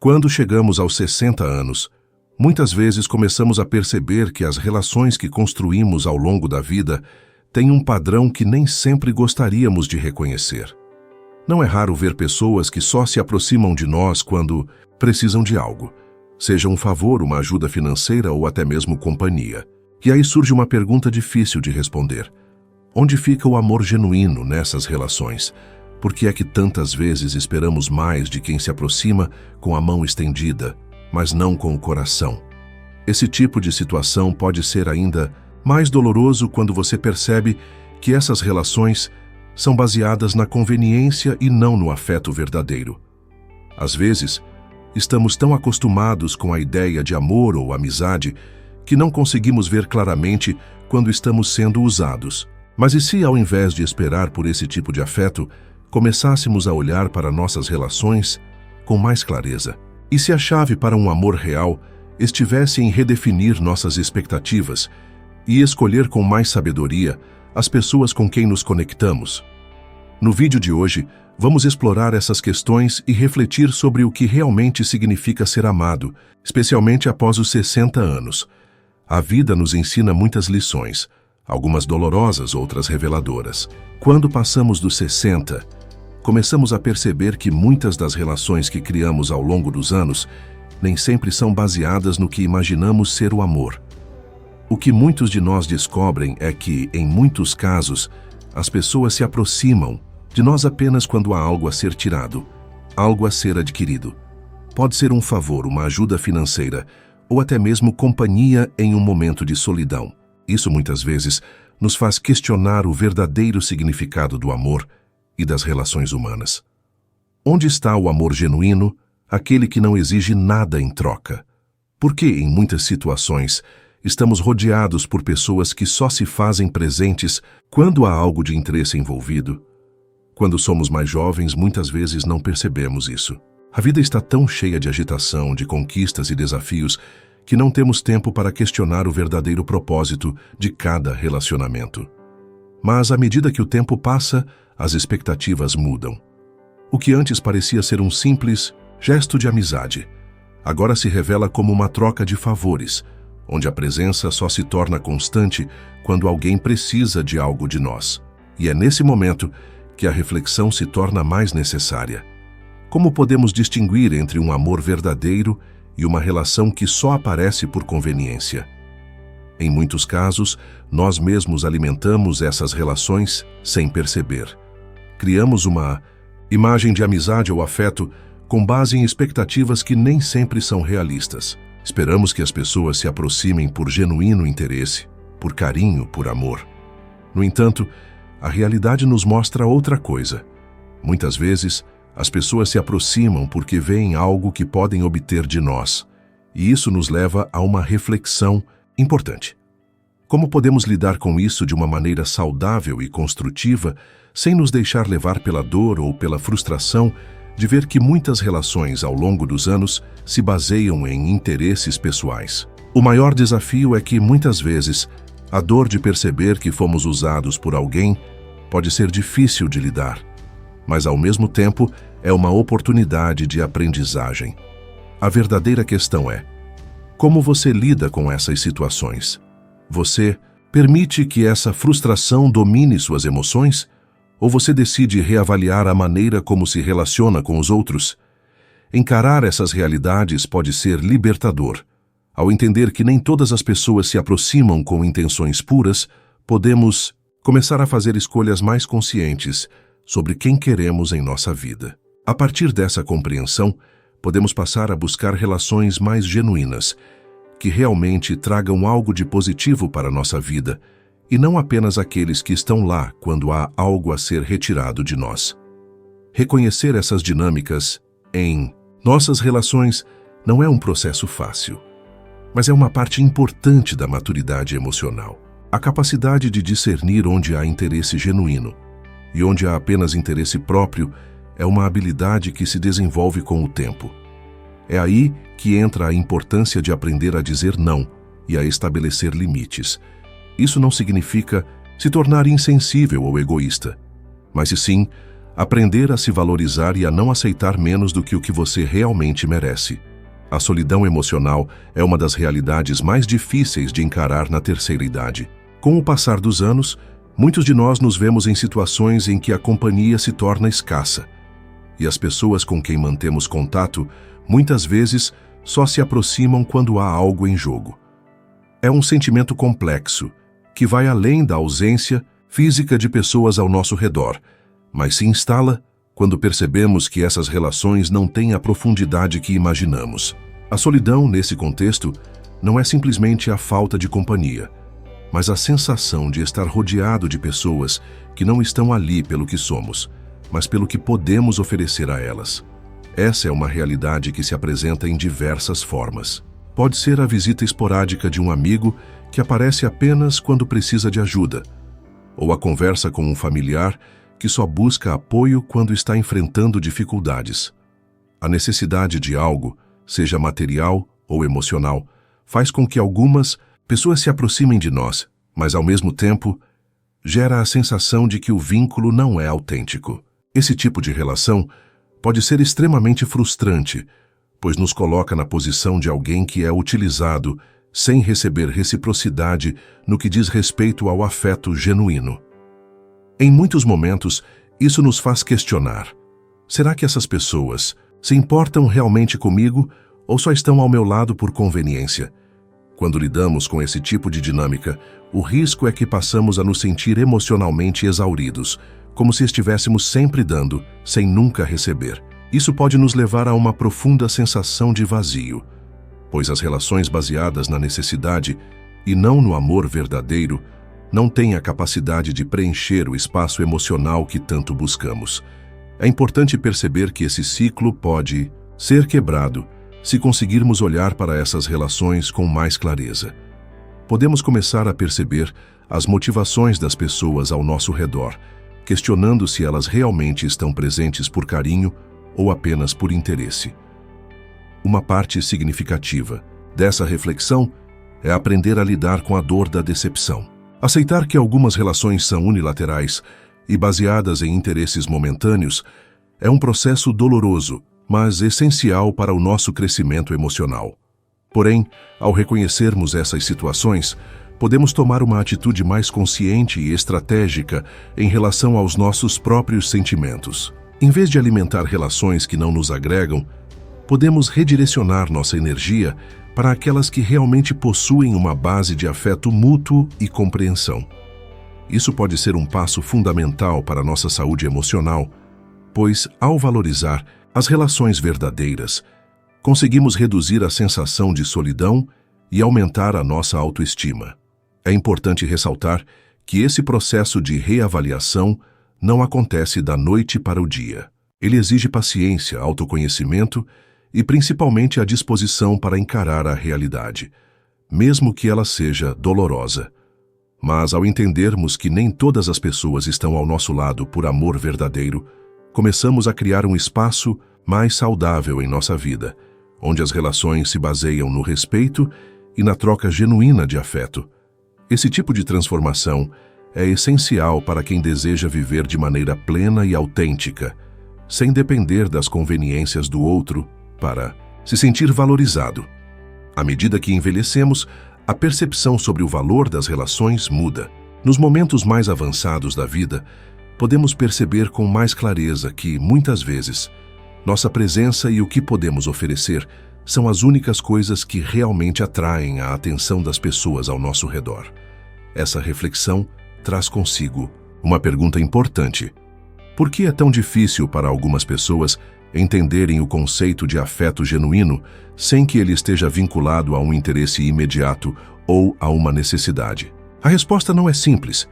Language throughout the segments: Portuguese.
Quando chegamos aos 60 anos, muitas vezes começamos a perceber que as relações que construímos ao longo da vida têm um padrão que nem sempre gostaríamos de reconhecer. Não é raro ver pessoas que só se aproximam de nós quando precisam de algo, seja um favor, uma ajuda financeira ou até mesmo companhia. E aí surge uma pergunta difícil de responder. Onde fica o amor genuíno nessas relações? Por que é que tantas vezes esperamos mais de quem se aproxima com a mão estendida, mas não com o coração? Esse tipo de situação pode ser ainda mais doloroso quando você percebe que essas relações são baseadas na conveniência e não no afeto verdadeiro. Às vezes, estamos tão acostumados com a ideia de amor ou amizade que não conseguimos ver claramente quando estamos sendo usados. Mas e se, ao invés de esperar por esse tipo de afeto, começássemos a olhar para nossas relações com mais clareza? E se a chave para um amor real estivesse em redefinir nossas expectativas e escolher com mais sabedoria as pessoas com quem nos conectamos? No vídeo de hoje, vamos explorar essas questões e refletir sobre o que realmente significa ser amado, especialmente após os 60 anos. A vida nos ensina muitas lições, algumas dolorosas, outras reveladoras. Quando passamos dos 60, começamos a perceber que muitas das relações que criamos ao longo dos anos nem sempre são baseadas no que imaginamos ser o amor. O que muitos de nós descobrem é que, em muitos casos, as pessoas se aproximam de nós apenas quando há algo a ser tirado, algo a ser adquirido. Pode ser um favor, uma ajuda financeira, ou até mesmo companhia em um momento de solidão. Isso muitas vezes nos faz questionar o verdadeiro significado do amor e das relações humanas. Onde está o amor genuíno, aquele que não exige nada em troca? Porque, em muitas situações, estamos rodeados por pessoas que só se fazem presentes quando há algo de interesse envolvido? Quando somos mais jovens, muitas vezes não percebemos isso. A vida está tão cheia de agitação, de conquistas e desafios, que não temos tempo para questionar o verdadeiro propósito de cada relacionamento. Mas, à medida que o tempo passa, as expectativas mudam. O que antes parecia ser um simples gesto de amizade, agora se revela como uma troca de favores, onde a presença só se torna constante quando alguém precisa de algo de nós. E é nesse momento que a reflexão se torna mais necessária. Como podemos distinguir entre um amor verdadeiro e uma relação que só aparece por conveniência? Em muitos casos, nós mesmos alimentamos essas relações sem perceber. Criamos uma imagem de amizade ou afeto com base em expectativas que nem sempre são realistas. Esperamos que as pessoas se aproximem por genuíno interesse, por carinho, por amor. No entanto, a realidade nos mostra outra coisa. Muitas vezes, as pessoas se aproximam porque veem algo que podem obter de nós, e isso nos leva a uma reflexão importante. Como podemos lidar com isso de uma maneira saudável e construtiva, sem nos deixar levar pela dor ou pela frustração de ver que muitas relações ao longo dos anos se baseiam em interesses pessoais? O maior desafio é que, muitas vezes, a dor de perceber que fomos usados por alguém pode ser difícil de lidar, mas ao mesmo tempo é uma oportunidade de aprendizagem. A verdadeira questão é: como você lida com essas situações? Você permite que essa frustração domine suas emoções? Ou você decide reavaliar a maneira como se relaciona com os outros? Encarar essas realidades pode ser libertador. Ao entender que nem todas as pessoas se aproximam com intenções puras, podemos começar a fazer escolhas mais conscientes sobre quem queremos em nossa vida. A partir dessa compreensão, podemos passar a buscar relações mais genuínas, que realmente tragam algo de positivo para a nossa vida, e não apenas aqueles que estão lá quando há algo a ser retirado de nós. Reconhecer essas dinâmicas em nossas relações não é um processo fácil, mas é uma parte importante da maturidade emocional. A capacidade de discernir onde há interesse genuíno e onde há apenas interesse próprio é uma habilidade que se desenvolve com o tempo. É aí que entra a importância de aprender a dizer não e a estabelecer limites. Isso não significa se tornar insensível ou egoísta, mas sim Aprender a se valorizar e a não aceitar menos do que o que você realmente merece. A solidão emocional é uma das realidades mais difíceis de encarar na terceira idade. Com o passar dos anos, muitos de nós nos vemos em situações em que a companhia se torna escassa. E as pessoas com quem mantemos contato, muitas vezes, só se aproximam quando há algo em jogo. É um sentimento complexo, que vai além da ausência física de pessoas ao nosso redor, mas se instala quando percebemos que essas relações não têm a profundidade que imaginamos. A solidão, nesse contexto, não é simplesmente a falta de companhia, mas a sensação de estar rodeado de pessoas que não estão ali pelo que somos, mas pelo que podemos oferecer a elas. Essa é uma realidade que se apresenta em diversas formas. Pode ser a visita esporádica de um amigo que aparece apenas quando precisa de ajuda, ou a conversa com um familiar que só busca apoio quando está enfrentando dificuldades. A necessidade de algo, seja material ou emocional, faz com que algumas pessoas se aproximem de nós, mas ao mesmo tempo gera a sensação de que o vínculo não é autêntico. Esse tipo de relação pode ser extremamente frustrante, pois nos coloca na posição de alguém que é utilizado sem receber reciprocidade no que diz respeito ao afeto genuíno. Em muitos momentos, isso nos faz questionar: será que essas pessoas se importam realmente comigo ou só estão ao meu lado por conveniência? Quando lidamos com esse tipo de dinâmica, o risco é que passamos a nos sentir emocionalmente exauridos, como se estivéssemos sempre dando, sem nunca receber. Isso pode nos levar a uma profunda sensação de vazio, pois as relações baseadas na necessidade e não no amor verdadeiro não têm a capacidade de preencher o espaço emocional que tanto buscamos. É importante perceber que esse ciclo pode ser quebrado se conseguirmos olhar para essas relações com mais clareza. Podemos começar a perceber as motivações das pessoas ao nosso redor, questionando se elas realmente estão presentes por carinho ou apenas por interesse. Uma parte significativa dessa reflexão é aprender a lidar com a dor da decepção. Aceitar que algumas relações são unilaterais e baseadas em interesses momentâneos é um processo doloroso, mas essencial para o nosso crescimento emocional. Porém, ao reconhecermos essas situações, podemos tomar uma atitude mais consciente e estratégica em relação aos nossos próprios sentimentos. Em vez de alimentar relações que não nos agregam, podemos redirecionar nossa energia para aquelas que realmente possuem uma base de afeto mútuo e compreensão. Isso pode ser um passo fundamental para a nossa saúde emocional, pois, ao valorizar as relações verdadeiras, conseguimos reduzir a sensação de solidão e aumentar a nossa autoestima. É importante ressaltar que esse processo de reavaliação não acontece da noite para o dia. Ele exige paciência, autoconhecimento e principalmente a disposição para encarar a realidade, mesmo que ela seja dolorosa. Mas ao entendermos que nem todas as pessoas estão ao nosso lado por amor verdadeiro, começamos a criar um espaço mais saudável em nossa vida, onde as relações se baseiam no respeito e na troca genuína de afeto. Esse tipo de transformação é essencial para quem deseja viver de maneira plena e autêntica, sem depender das conveniências do outro para se sentir valorizado. À medida que envelhecemos, a percepção sobre o valor das relações muda. Nos momentos mais avançados da vida, podemos perceber com mais clareza que, muitas vezes, nossa presença e o que podemos oferecer são as únicas coisas que realmente atraem a atenção das pessoas ao nosso redor. Essa reflexão traz consigo uma pergunta importante: por que é tão difícil para algumas pessoas entenderem o conceito de afeto genuíno sem que ele esteja vinculado a um interesse imediato ou a uma necessidade? A resposta não é simples,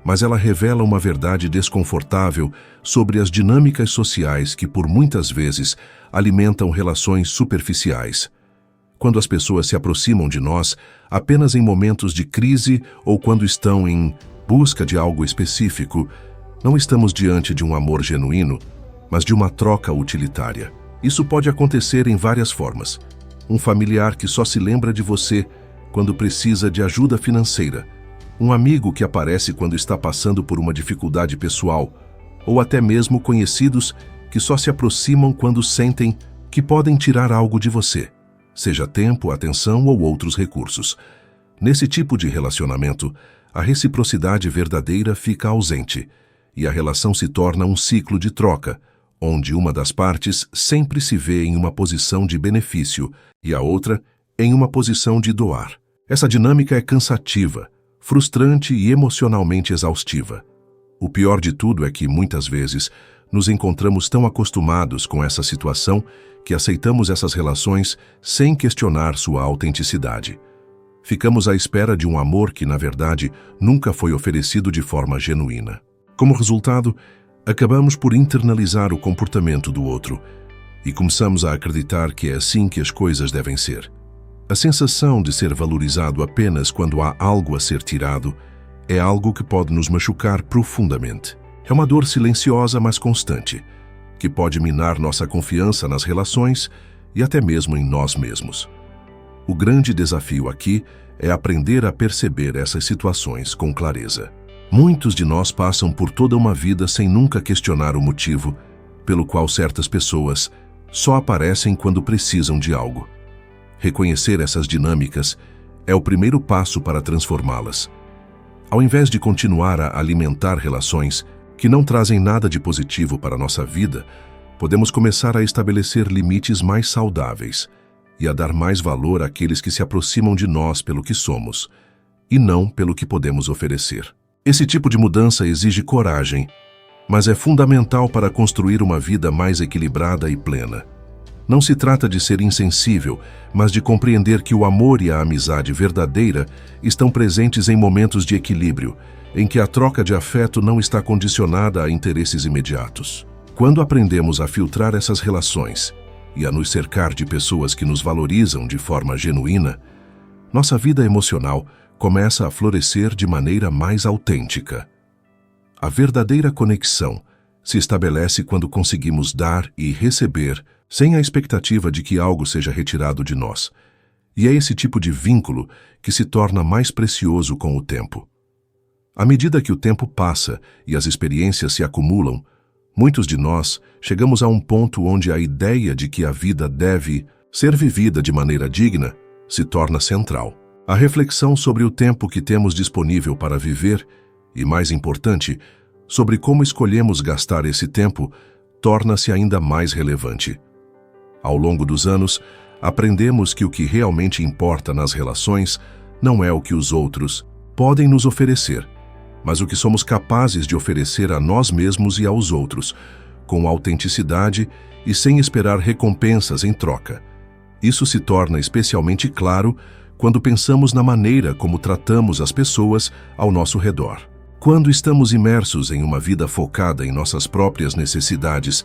mas ela revela uma verdade desconfortável sobre as dinâmicas sociais que, por muitas vezes, alimentam relações superficiais. Quando as pessoas se aproximam de nós apenas em momentos de crise ou quando estão em busca de algo específico, não estamos diante de um amor genuíno, mas de uma troca utilitária. Isso pode acontecer em várias formas. Um familiar que só se lembra de você quando precisa de ajuda financeira, um amigo que aparece quando está passando por uma dificuldade pessoal, ou até mesmo conhecidos que só se aproximam quando sentem que podem tirar algo de você, seja tempo, atenção ou outros recursos. Nesse tipo de relacionamento, a reciprocidade verdadeira fica ausente e a relação se torna um ciclo de troca, onde uma das partes sempre se vê em uma posição de benefício e a outra em uma posição de doar. Essa dinâmica é cansativa, frustrante e emocionalmente exaustiva. O pior de tudo é que, muitas vezes, nos encontramos tão acostumados com essa situação que aceitamos essas relações sem questionar sua autenticidade. Ficamos à espera de um amor que, na verdade, nunca foi oferecido de forma genuína. Como resultado, acabamos por internalizar o comportamento do outro e começamos a acreditar que é assim que as coisas devem ser. A sensação de ser valorizado apenas quando há algo a ser tirado é algo que pode nos machucar profundamente. É uma dor silenciosa, mas constante, que pode minar nossa confiança nas relações e até mesmo em nós mesmos. O grande desafio aqui é aprender a perceber essas situações com clareza. Muitos de nós passam por toda uma vida sem nunca questionar o motivo pelo qual certas pessoas só aparecem quando precisam de algo. Reconhecer essas dinâmicas é o primeiro passo para transformá-las. Ao invés de continuar a alimentar relações que não trazem nada de positivo para a nossa vida, podemos começar a estabelecer limites mais saudáveis e a dar mais valor àqueles que se aproximam de nós pelo que somos, e não pelo que podemos oferecer. Esse tipo de mudança exige coragem, mas é fundamental para construir uma vida mais equilibrada e plena. Não se trata de ser insensível, mas de compreender que o amor e a amizade verdadeira estão presentes em momentos de equilíbrio, em que a troca de afeto não está condicionada a interesses imediatos. Quando aprendemos a filtrar essas relações e a nos cercar de pessoas que nos valorizam de forma genuína, nossa vida emocional começa a florescer de maneira mais autêntica. A verdadeira conexão se estabelece quando conseguimos dar e receber sem a expectativa de que algo seja retirado de nós. E é esse tipo de vínculo que se torna mais precioso com o tempo. À medida que o tempo passa e as experiências se acumulam, muitos de nós chegamos a um ponto onde a ideia de que a vida deve ser vivida de maneira digna se torna central. A reflexão sobre o tempo que temos disponível para viver e, mais importante, sobre como escolhemos gastar esse tempo, torna-se ainda mais relevante. Ao longo dos anos, aprendemos que o que realmente importa nas relações não é o que os outros podem nos oferecer, mas o que somos capazes de oferecer a nós mesmos e aos outros, com autenticidade e sem esperar recompensas em troca. Isso se torna especialmente claro quando pensamos na maneira como tratamos as pessoas ao nosso redor. Quando estamos imersos em uma vida focada em nossas próprias necessidades,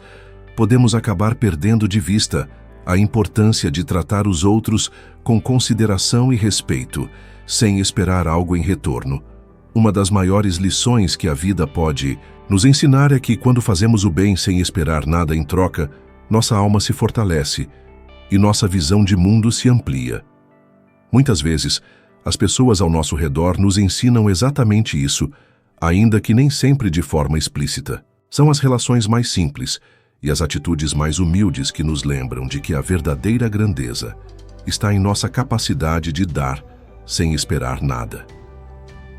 podemos acabar perdendo de vista a importância de tratar os outros com consideração e respeito, sem esperar algo em retorno. Uma das maiores lições que a vida pode nos ensinar é que, quando fazemos o bem sem esperar nada em troca, nossa alma se fortalece e nossa visão de mundo se amplia. Muitas vezes, as pessoas ao nosso redor nos ensinam exatamente isso, ainda que nem sempre de forma explícita. São as relações mais simples e as atitudes mais humildes que nos lembram de que a verdadeira grandeza está em nossa capacidade de dar sem esperar nada.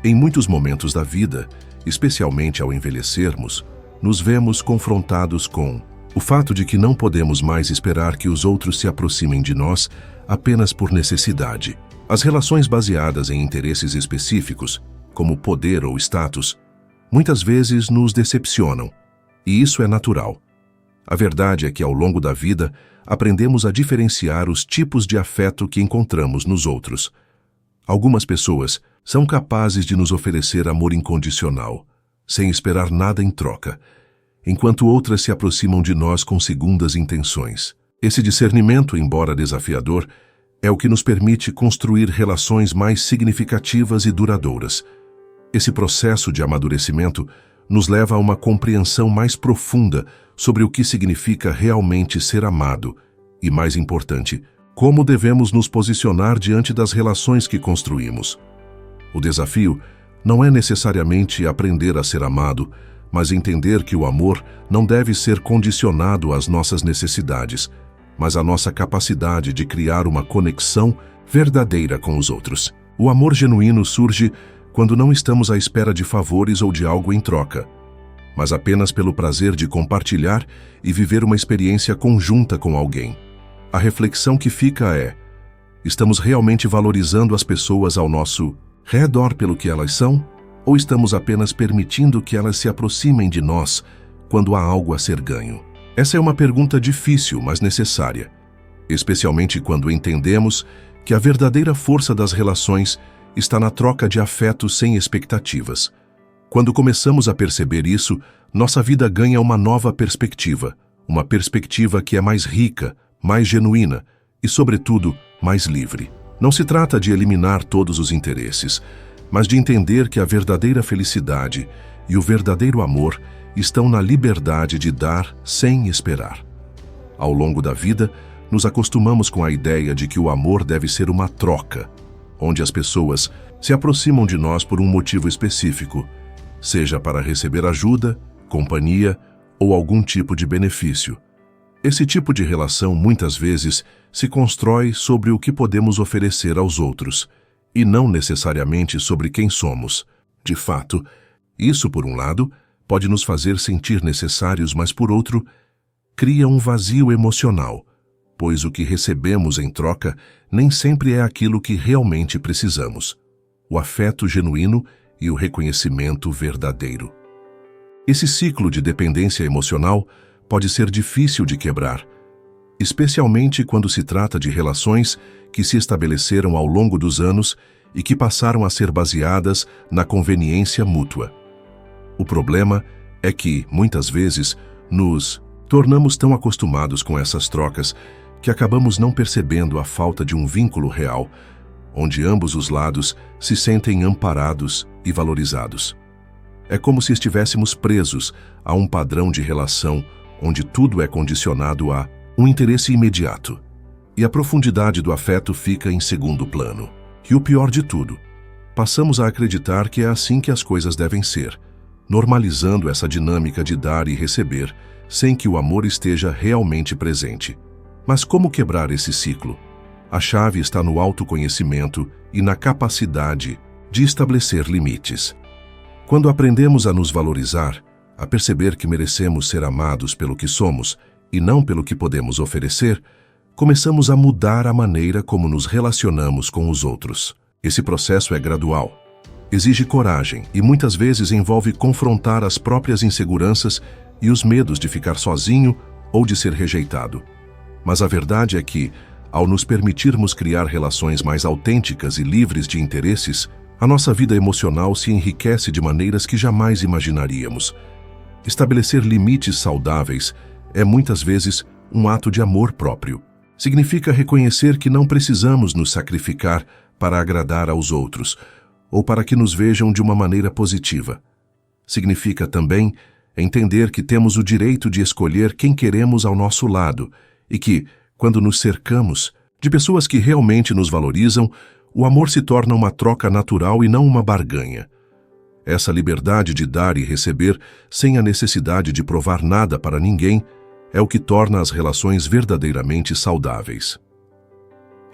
Em muitos momentos da vida, especialmente ao envelhecermos, nos vemos confrontados com o fato de que não podemos mais esperar que os outros se aproximem de nós apenas por necessidade. As relações baseadas em interesses específicos, como poder ou status, muitas vezes nos decepcionam, e isso é natural. A verdade é que, ao longo da vida, aprendemos a diferenciar os tipos de afeto que encontramos nos outros. Algumas pessoas são capazes de nos oferecer amor incondicional, sem esperar nada em troca, enquanto outras se aproximam de nós com segundas intenções. Esse discernimento, embora desafiador, é o que nos permite construir relações mais significativas e duradouras. Esse processo de amadurecimento nos leva a uma compreensão mais profunda sobre o que significa realmente ser amado e, mais importante, como devemos nos posicionar diante das relações que construímos. O desafio não é necessariamente aprender a ser amado, mas entender que o amor não deve ser condicionado às nossas necessidades, mas à nossa capacidade de criar uma conexão verdadeira com os outros. O amor genuíno surge quando não estamos à espera de favores ou de algo em troca, mas apenas pelo prazer de compartilhar e viver uma experiência conjunta com alguém. A reflexão que fica é: estamos realmente valorizando as pessoas ao nosso redor pelo que elas são? Ou estamos apenas permitindo que elas se aproximem de nós quando há algo a ser ganho? Essa é uma pergunta difícil, mas necessária, especialmente quando entendemos que a verdadeira força das relações está na troca de afetos sem expectativas. Quando começamos a perceber isso, nossa vida ganha uma nova perspectiva, uma perspectiva que é mais rica, mais genuína e, sobretudo, mais livre. Não se trata de eliminar todos os interesses, mas de entender que a verdadeira felicidade e o verdadeiro amor estão na liberdade de dar sem esperar. Ao longo da vida, nos acostumamos com a ideia de que o amor deve ser uma troca, onde as pessoas se aproximam de nós por um motivo específico, seja para receber ajuda, companhia ou algum tipo de benefício. Esse tipo de relação muitas vezes se constrói sobre o que podemos oferecer aos outros, e não necessariamente sobre quem somos. De fato, isso, por um lado, pode nos fazer sentir necessários, mas, por outro, cria um vazio emocional, pois o que recebemos em troca nem sempre é aquilo que realmente precisamos: o afeto genuíno e o reconhecimento verdadeiro. Esse ciclo de dependência emocional pode ser difícil de quebrar, especialmente quando se trata de relações que se estabeleceram ao longo dos anos e que passaram a ser baseadas na conveniência mútua. O problema é que, muitas vezes, nos tornamos tão acostumados com essas trocas que acabamos não percebendo a falta de um vínculo real, onde ambos os lados se sentem amparados e valorizados. É como se estivéssemos presos a um padrão de relação onde tudo é condicionado a um interesse imediato, e a profundidade do afeto fica em segundo plano. E o pior de tudo, passamos a acreditar que é assim que as coisas devem ser, normalizando essa dinâmica de dar e receber, sem que o amor esteja realmente presente. Mas como quebrar esse ciclo? A chave está no autoconhecimento e na capacidade de estabelecer limites. Quando aprendemos a nos valorizar, a perceber que merecemos ser amados pelo que somos e não pelo que podemos oferecer, começamos a mudar a maneira como nos relacionamos com os outros. Esse processo é gradual, exige coragem e muitas vezes envolve confrontar as próprias inseguranças e os medos de ficar sozinho ou de ser rejeitado. Mas a verdade é que, ao nos permitirmos criar relações mais autênticas e livres de interesses, a nossa vida emocional se enriquece de maneiras que jamais imaginaríamos. Estabelecer limites saudáveis é muitas vezes um ato de amor próprio. Significa reconhecer que não precisamos nos sacrificar para agradar aos outros ou para que nos vejam de uma maneira positiva. Significa também entender que temos o direito de escolher quem queremos ao nosso lado e que, quando nos cercamos de pessoas que realmente nos valorizam, o amor se torna uma troca natural e não uma barganha. Essa liberdade de dar e receber, sem a necessidade de provar nada para ninguém, é o que torna as relações verdadeiramente saudáveis.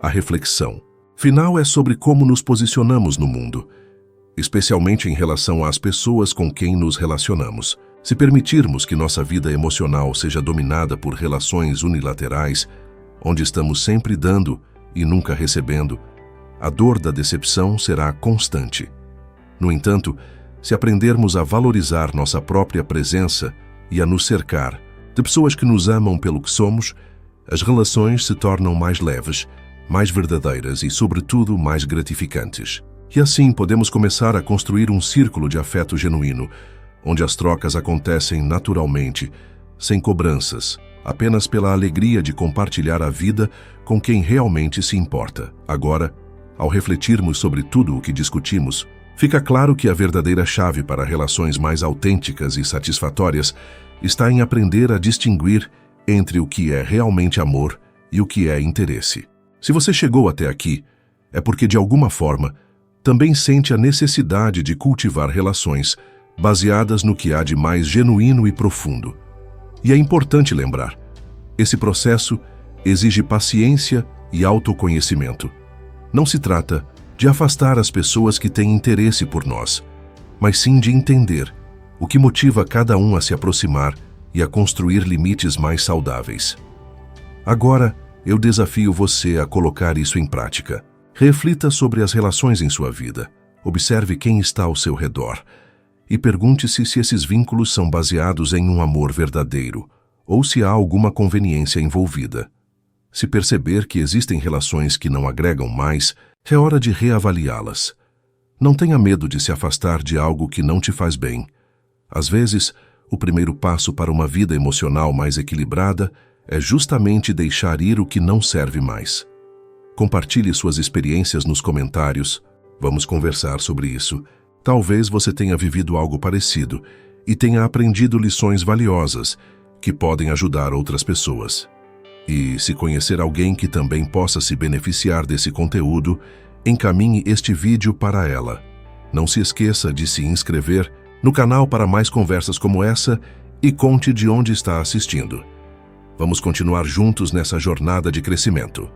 A reflexão final é sobre como nos posicionamos no mundo, especialmente em relação às pessoas com quem nos relacionamos. Se permitirmos que nossa vida emocional seja dominada por relações unilaterais, onde estamos sempre dando e nunca recebendo, a dor da decepção será constante. No entanto, se aprendermos a valorizar nossa própria presença e a nos cercar de pessoas que nos amam pelo que somos, as relações se tornam mais leves, mais verdadeiras e, sobretudo, mais gratificantes. E assim podemos começar a construir um círculo de afeto genuíno, onde as trocas acontecem naturalmente, sem cobranças, apenas pela alegria de compartilhar a vida com quem realmente se importa. Agora, ao refletirmos sobre tudo o que discutimos, fica claro que a verdadeira chave para relações mais autênticas e satisfatórias está em aprender a distinguir entre o que é realmente amor e o que é interesse. Se você chegou até aqui, é porque, de alguma forma, também sente a necessidade de cultivar relações baseadas no que há de mais genuíno e profundo. E é importante lembrar, esse processo exige paciência e autoconhecimento. Não se trata de afastar as pessoas que têm interesse por nós, mas sim de entender o que motiva cada um a se aproximar e a construir limites mais saudáveis. Agora, eu desafio você a colocar isso em prática. Reflita sobre as relações em sua vida, observe quem está ao seu redor e pergunte-se se esses vínculos são baseados em um amor verdadeiro ou se há alguma conveniência envolvida. Se perceber que existem relações que não agregam mais, é hora de reavaliá-las. Não tenha medo de se afastar de algo que não te faz bem. Às vezes, o primeiro passo para uma vida emocional mais equilibrada é justamente deixar ir o que não serve mais. Compartilhe suas experiências nos comentários. Vamos conversar sobre isso. Talvez você tenha vivido algo parecido e tenha aprendido lições valiosas que podem ajudar outras pessoas. E, se conhecer alguém que também possa se beneficiar desse conteúdo, encaminhe este vídeo para ela. Não se esqueça de se inscrever no canal para mais conversas como essa e conte de onde está assistindo. Vamos continuar juntos nessa jornada de crescimento.